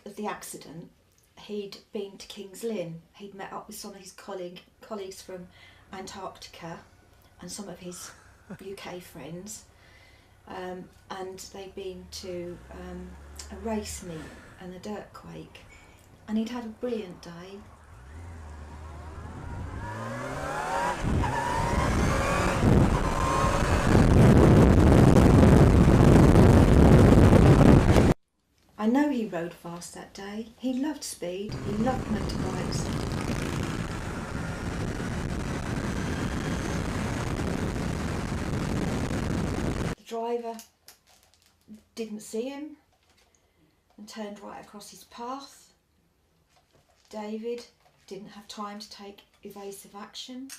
of the accident, he'd been to King's Lynn. He'd met up with some of his colleagues from Antarctica and some of his UK friends, and they'd been to a race meet and a dirt quake, and he'd had a brilliant day. I know he rode fast that day. He loved speed, he loved motorbikes. The driver didn't see him and turned right across his path. David didn't have time to take evasive action.